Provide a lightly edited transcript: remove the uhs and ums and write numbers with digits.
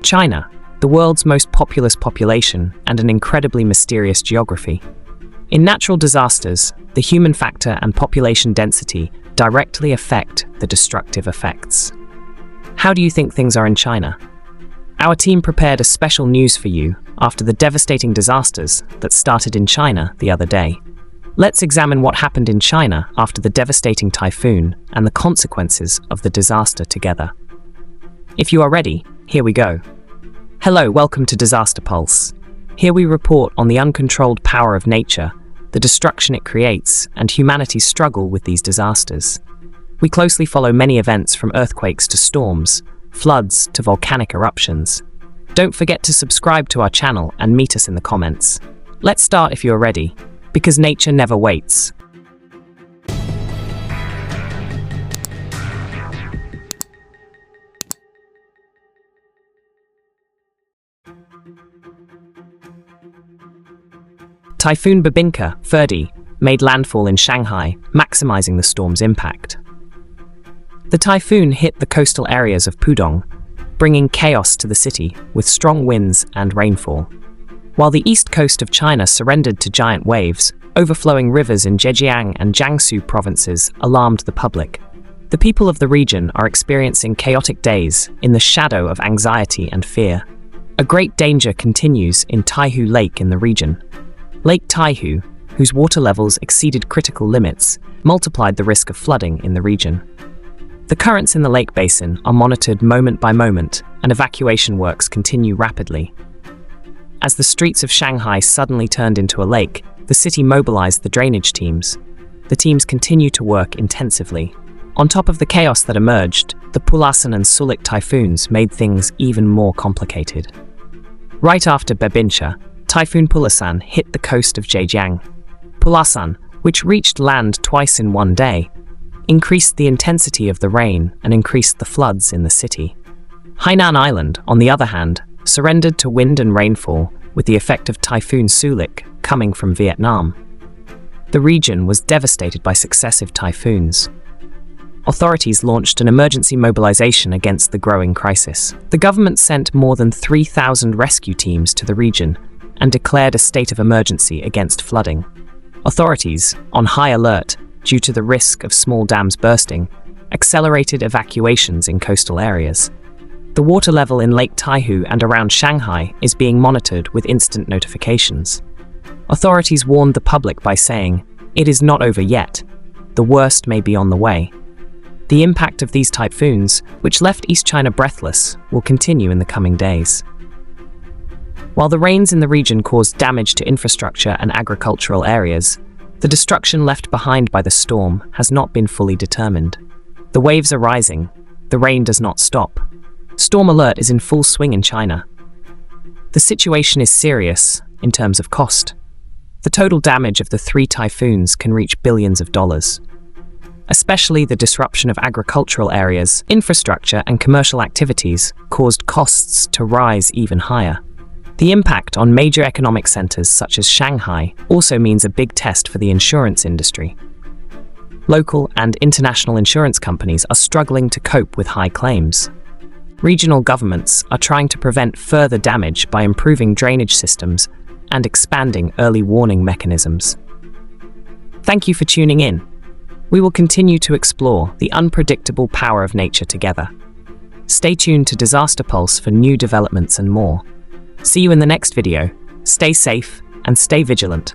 China, the world's most populous population and an incredibly mysterious geography. In natural disasters, the human factor and population density directly affect the destructive effects. How do you think things are in China? Our team prepared a special news for you after the devastating disasters that started in China the other day. Let's examine what happened in China after the devastating typhoon and the consequences of the disaster together. If you are ready, here we go. Hello, welcome to Disaster Pulse. Here we report on the uncontrolled power of nature, the destruction it creates, and humanity's struggle with these disasters. We closely follow many events from earthquakes to storms, floods to volcanic eruptions. Don't forget to subscribe to our channel and meet us in the comments. Let's start if you're ready, because nature never waits. Typhoon Babinka, 30, made landfall in Shanghai, maximizing the storm's impact. The typhoon hit the coastal areas of Pudong, bringing chaos to the city with strong winds and rainfall. While the east coast of China surrendered to giant waves, overflowing rivers in Zhejiang and Jiangsu provinces alarmed the public. The people of the region are experiencing chaotic days in the shadow of anxiety and fear. A great danger continues in Taihu Lake in the region. Lake Taihu, whose water levels exceeded critical limits, multiplied the risk of flooding in the region. The currents in the lake basin are monitored moment by moment, and evacuation works continue rapidly. As the streets of Shanghai suddenly turned into a lake, the city mobilized the drainage teams. The teams continue to work intensively. On top of the chaos that emerged, the Pulasan and Sulik typhoons made things even more complicated. Right after Babinka, Typhoon Pulasan hit the coast of Zhejiang. Pulasan, which reached land twice in one day, increased the intensity of the rain and increased the floods in the city. Hainan Island, on the other hand, surrendered to wind and rainfall with the effect of Typhoon Sulik coming from Vietnam. The region was devastated by successive typhoons. Authorities launched an emergency mobilization against the growing crisis. The government sent more than 3,000 rescue teams to the region and declared a state of emergency against flooding. Authorities, on high alert due to the risk of small dams bursting, accelerated evacuations in coastal areas. The water level in Lake Taihu and around Shanghai is being monitored with instant notifications. Authorities warned the public by saying, "It is not over yet. The worst may be on the way." The impact of these typhoons, which left East China breathless, will continue in the coming days. While the rains in the region caused damage to infrastructure and agricultural areas, the destruction left behind by the storm has not been fully determined. The waves are rising. The rain does not stop. Storm alert is in full swing in China. The situation is serious in terms of cost. The total damage of the three typhoons can reach billions of dollars. Especially the disruption of agricultural areas, infrastructure, and commercial activities caused costs to rise even higher. The impact on major economic centers such as Shanghai also means a big test for the insurance industry. Local and international insurance companies are struggling to cope with high claims. Regional governments are trying to prevent further damage by improving drainage systems and expanding early warning mechanisms. Thank you for tuning in. We will continue to explore the unpredictable power of nature together. Stay tuned to Disaster Pulse for new developments and more. See you in the next video. Stay safe and stay vigilant.